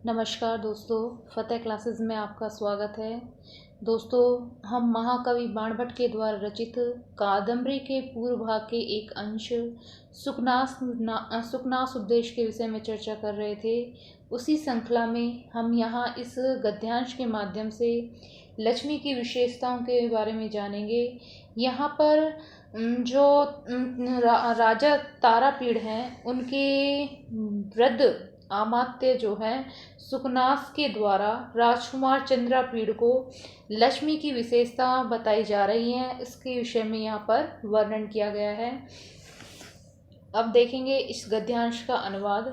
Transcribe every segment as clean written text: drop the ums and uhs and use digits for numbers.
नमस्कार दोस्तों, फतेह क्लासेस में आपका स्वागत है। दोस्तों, हम महाकवि बाणभट्ट के द्वारा रचित कादम्बरी के पूर्व भाग के एक अंश सुकनास उपदेश के विषय में चर्चा कर रहे थे। उसी श्रृंखला में हम यहाँ इस गद्यांश के माध्यम से लक्ष्मी की विशेषताओं के बारे में जानेंगे। यहाँ पर जो राजा तारापीड़ हैं, उनके वृद्ध अमात्य जो है सुकनास के द्वारा राजकुमार चंद्रापीड़ को लक्ष्मी की विशेषता बताई जा रही है। इसके विषय में यहाँ पर वर्णन किया गया है। अब देखेंगे इस गद्यांश का अनुवाद।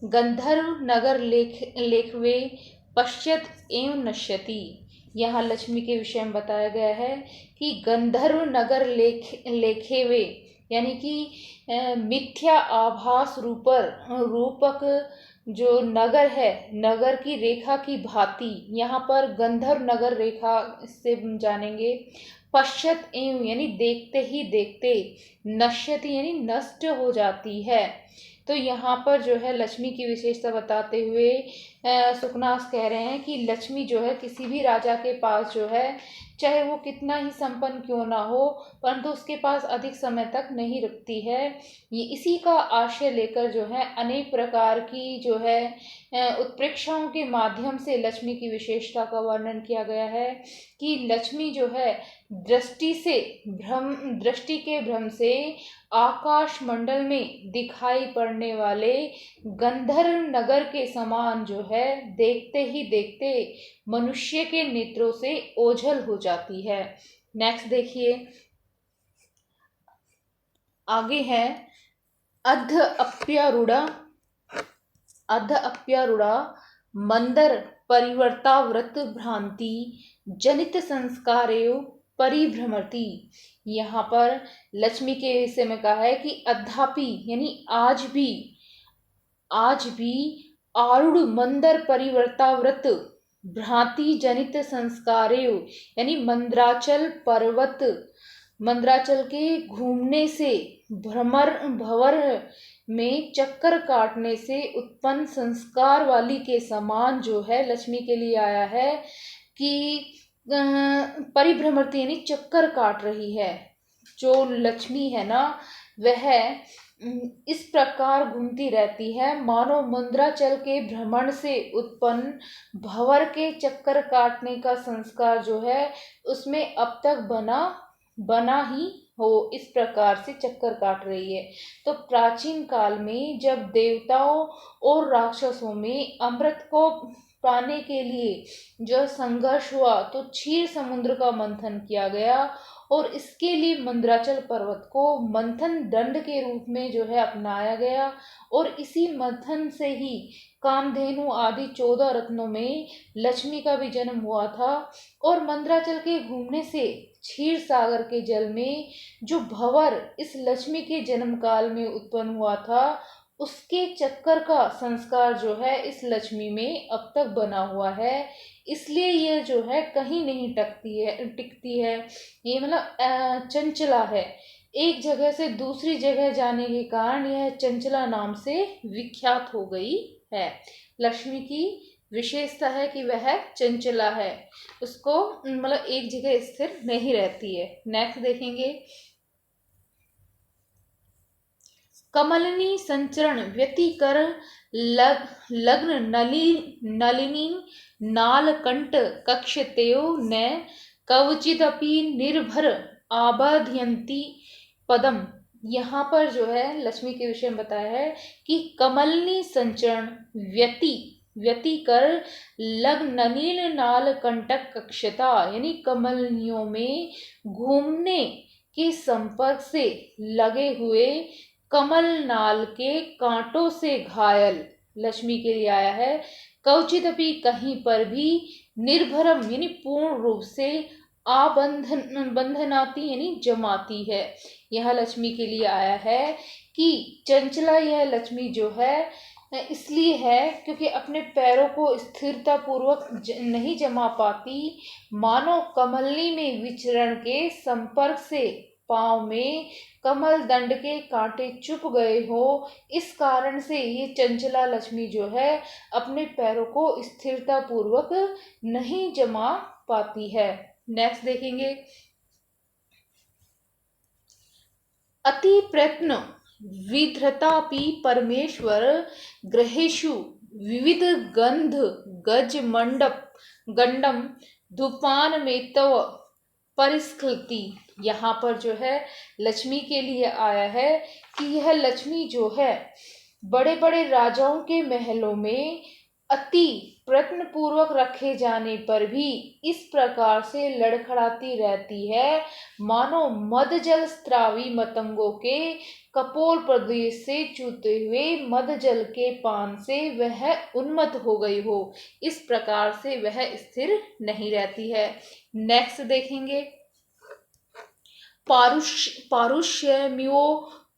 गंधर्व नगर लेखवे पश्यत एवं नश्यति। यहाँ लक्ष्मी के विषय में बताया गया है कि गंधर्व नगर लेखेवे यानी कि मिथ्या आभास रूपक जो नगर है, नगर की रेखा की भांति यहाँ पर गंधर्व नगर रेखा से जानेंगे। पश्यत एवं यानी देखते ही देखते, नश्यति यानी नष्ट हो जाती है। तो यहाँ पर जो है लक्ष्मी की विशेषता बताते हुए सुकनास कह रहे हैं कि लक्ष्मी जो है किसी भी राजा के पास जो है, चाहे वो कितना ही संपन्न क्यों ना हो, परंतु उसके पास अधिक समय तक नहीं रुकती है। ये इसी का आशय लेकर जो है अनेक प्रकार की जो है उत्प्रेक्षाओं के माध्यम से लक्ष्मी की विशेषता का वर्णन किया गया है कि लक्ष्मी जो है दृष्टि के भ्रम से आकाश मंडल में दिखाई पड़ने वाले गंधर्व नगर के समान जो है देखते ही देखते मनुष्य के नेत्रों से ओझल हो जाती है। नेक्स्ट देखिए, आगे है अध अप्यारूढ़ा मंदर परिवर्ताव्रत भ्रांति जनित संस्कारेव परिभ्रमति। यहाँ पर लक्ष्मी के विषय में कहा है कि अद्यापि यानी आज भी आरूढ़ मंदर परिवर्ताव्रत भ्रांति जनित संस्कारेव यानी मंदराचल के घूमने से भंवर में चक्कर काटने से उत्पन्न संस्कार वाली के समान जो है लक्ष्मी के लिए आया है कि परिभ्रमति यानी चक्कर काट रही है। जो लक्ष्मी है ना, वह इस प्रकार घूमती रहती है मानो मंदराचल के भ्रमण से उत्पन्न भंवर के चक्कर काटने का संस्कार जो है उसमें अब तक बना ही हो, इस प्रकार से चक्कर काट रही है। तो प्राचीन काल में जब देवताओं और राक्षसों में अमृत को पाने के लिए जो संघर्ष हुआ, तो क्षीर समुद्र का मंथन किया गया और इसके लिए मंदराचल पर्वत को मंथन दंड के रूप में जो है अपनाया गया। और इसी मंथन से ही कामधेनु आदि 14 रत्नों में लक्ष्मी का भी जन्म हुआ था। और मंदराचल के घूमने से क्षीर सागर के जल में जो भंवर इस लक्ष्मी के जन्म काल में उत्पन्न हुआ था, उसके चक्कर का संस्कार जो है इस लक्ष्मी में अब तक बना हुआ है। इसलिए ये जो है कहीं नहीं टिकती है। ये मतलब चंचला है। एक जगह से दूसरी जगह जाने के कारण यह चंचला नाम से विख्यात हो गई है। लक्ष्मी की विशेषता है कि वह चंचला है, उसको मतलब एक जगह स्थिर नहीं रहती है। नेक्स्ट देखेंगे, कमलिनी संचरण व्यतिकर लग्न नलिनी नालकंठ कक्षतेयो न कवचिदपि निर्भर आबध्यन्ति पदम। यहाँ पर जो है लक्ष्मी के विषय में बताया है कि कमलिनी संचरण व्यतिकर लग्न नलिन नाल कंटक कक्षता यानी कमलिनियों में घूमने के संपर्क से लगे हुए कमल नाल के कांटों से घायल लक्ष्मी के लिए आया है। कवचिदपि कहीं पर भी, निर्भरम यानी पूर्ण रूप से, बंधनाती यानी जमाती है। यह लक्ष्मी के लिए आया है कि चंचला यह लक्ष्मी जो है इसलिए है क्योंकि अपने पैरों को स्थिरता पूर्वक नहीं जमा पाती, मानो कमलनी में विचरण के संपर्क से पांव में कमल दंड के कांटे चुप गए हो, इस कारण से ये चंचला लक्ष्मी जो है अपने पैरों को स्थिरता पूर्वक नहीं जमा पाती है। नेक्स्ट देखेंगे, अति प्रयत्न विधृतापि परमेश्वर ग्रहेषु विविध गंध गज मंडप गंडम धूपान में तव परिस्कृति। यहाँ पर जो है लक्ष्मी के लिए आया है कि यह लक्ष्मी जो है बड़े बड़े राजाओं के महलों में अति प्रयत्न पूर्वक रखे जाने पर भी इस प्रकार से लड़खड़ाती रहती है, मानो मद जल स्त्रावी मतंगों के कपोल प्रदेश से चूते हुए मद जल के पान से वह उन्मत्त हो गई हो। इस प्रकार से वह स्थिर नहीं रहती है। नेक्स्ट देखेंगे, पारुष्यमिवो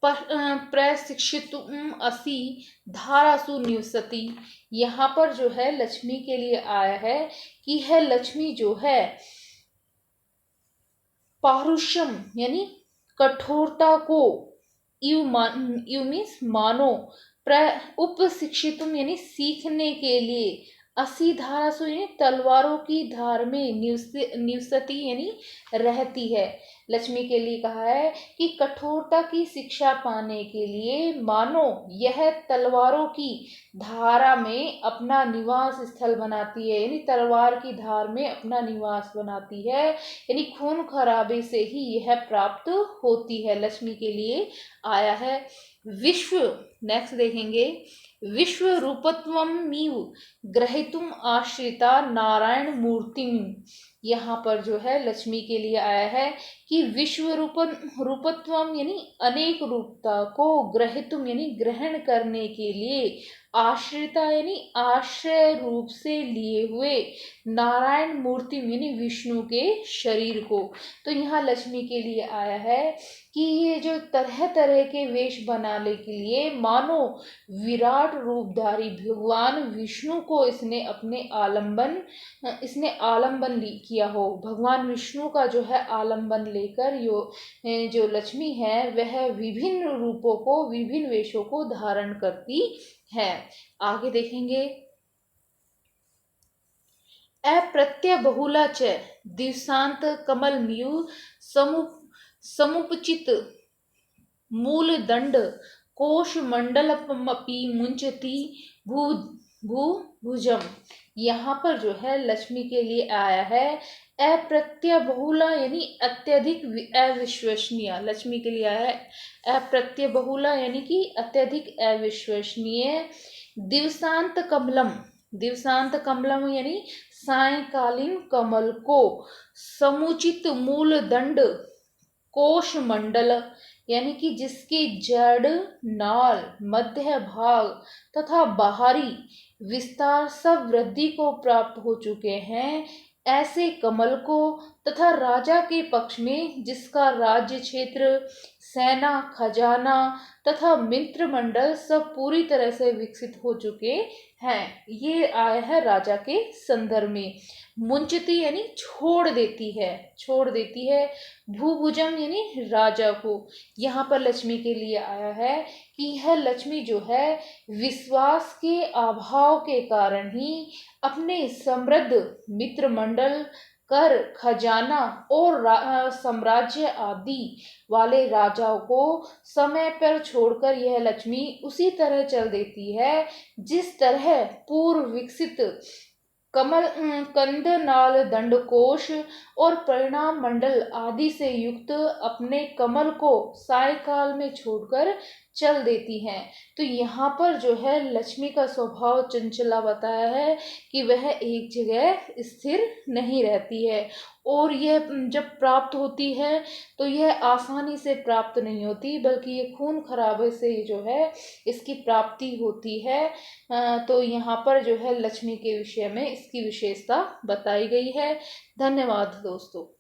प्रशिक्षितुम असि धारासु निवसति। यहाँ पर जो है लक्ष्मी के लिए आया है कि यह लक्ष्मी जो है पारुष्यम यानी कठोरता को यू मीन्स मानो उपशिक्षितुम यानी सीखने के लिए असी धारासु यानी तलवारों की धार में निवसती यानी रहती है। लक्ष्मी के लिए कहा है कि कठोरता की शिक्षा पाने के लिए मानो यह तलवारों की धारा में अपना निवास स्थल बनाती है, यानी तलवार की धार में अपना निवास बनाती है, यानी खून खराबे से ही यह प्राप्त होती है। लक्ष्मी के लिए आया है। विश्व नेक्स्ट देखेंगे, विश्व रूपत्वमिव ग्रहीतुम आश्रिता नारायण मूर्तिम। यहाँ पर जो है लक्ष्मी के लिए आया है कि विश्व रूपत्वम यानी अनेक रूपता को ग्रहीतुम यानी ग्रहण करने के लिए आश्रिता यानी आश्रय रूप से लिए हुए नारायण मूर्ति यानी विष्णु के शरीर को। तो यहाँ लक्ष्मी के लिए आया है कि ये जो तरह तरह के वेश बनाने के लिए मानो विराट रूपधारी भगवान विष्णु को इसने आलंबन किया हो। भगवान विष्णु का जो है आलंबन लेकर जो लक्ष्मी है वह विभिन्न रूपों को विभिन्न वेशों को धारण करती है। आगे देखेंगे, अप्रत्यय बहुला च दिवसांत कमल म्यू समुपचित मूल दंड कोश मंडलमपि मुंचती भू भुजम। यहाँ पर जो है लक्ष्मी के लिए आया है अप्रत्यय बहुला यानी अत्यधिक अविश्वसनीय। लक्ष्मी के लिए आया है अप्रत्यय बहुला यानी कि अत्यधिक अविश्वसनीय। दिवसांत कमलम यानी सायकालीन कमल को, समुचित मूल दंड कोश मंडल यानी कि जिसके जड़ नाल मध्य भाग तथा बाहरी विस्तार सब वृद्धि को प्राप्त हो चुके हैं, ऐसे कमल को तथा राजा के पक्ष में जिसका राज्य क्षेत्र सेना खजाना तथा मित्र मंडल सब पूरी तरह से विकसित हो चुके हैं। ये आया है राजा के संदर्भ में। मुंचती यानी छोड़ देती है। भूभुजम यानी राजा को। यहाँ पर लक्ष्मी के लिए आया है कि यह लक्ष्मी जो है विश्वास के अभाव के कारण ही अपने समृद्ध मित्र मंडल कर खजाना और साम्राज्य आदि वाले राजाओं को समय पर छोड़कर यह लक्ष्मी उसी तरह चल देती है जिस तरह पूर्व विकसित कमल कंद नाल दंडकोश और परिणाम मंडल आदि से युक्त अपने कमल को सायकाल में छोड़कर चल देती हैं। तो यहाँ पर जो है लक्ष्मी का स्वभाव चंचला बताया है कि वह एक जगह स्थिर नहीं रहती है, और यह जब प्राप्त होती है तो यह आसानी से प्राप्त नहीं होती, बल्कि ये खून खराबे से जो है इसकी प्राप्ति होती है। तो यहाँ पर जो है लक्ष्मी के विषय में इसकी विशेषता बताई गई है। धन्यवाद दोस्तों।